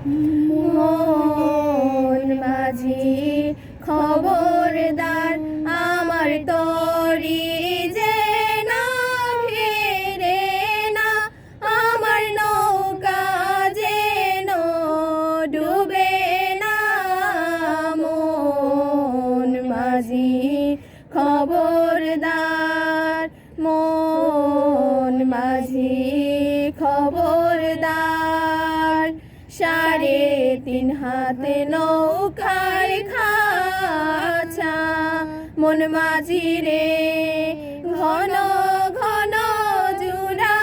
মন মাঝি খবরদার আমার তরি যে না ফেরে না, আমার নৌকা যেন ডুবে না। মন মাঝি খবরদার, মন মাঝি খবরদার। 3.5 হাতে নৌকার খাঁচা, মন মাঝি রে ঘন ঘন জুড়া।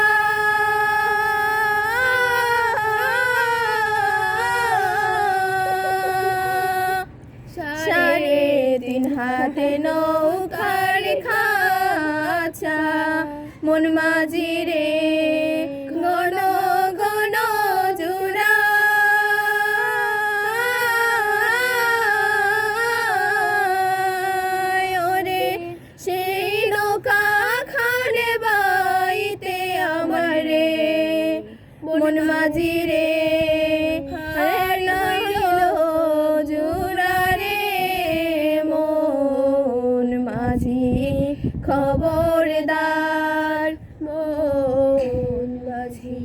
3.5 হাতে নৌকার খাঁচা, মন মাঝি রে ঘন ঘন জুড়া। ওরে সেই নৌকা খানে বাইতে আমারে মন মাঝি রে জুড়া রে। মন মাঝি খবরদার, মন মাঝি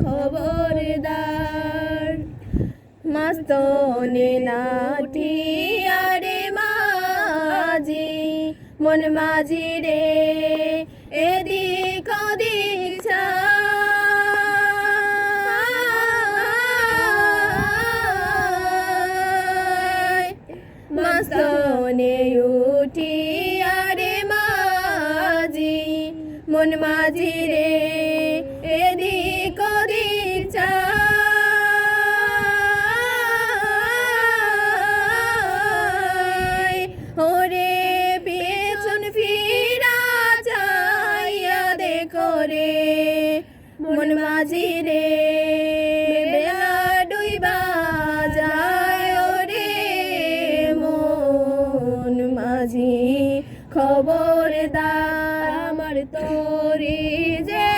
খবরদার। মাস্তনে লাঠি আরে মাঝি, মন মাঝি রে এদিক ওদিক চায়। মাস্তনে উঠি আরে মাঝি, মন মাঝি রে এদিক ওদিক চায়। ওরে পেছন ফিরা চাইয়া দেখো রে মন মাঝি রে বেলা ডুইবা যায়। ওরে মন মাঝি খবরদার আমার তরি যে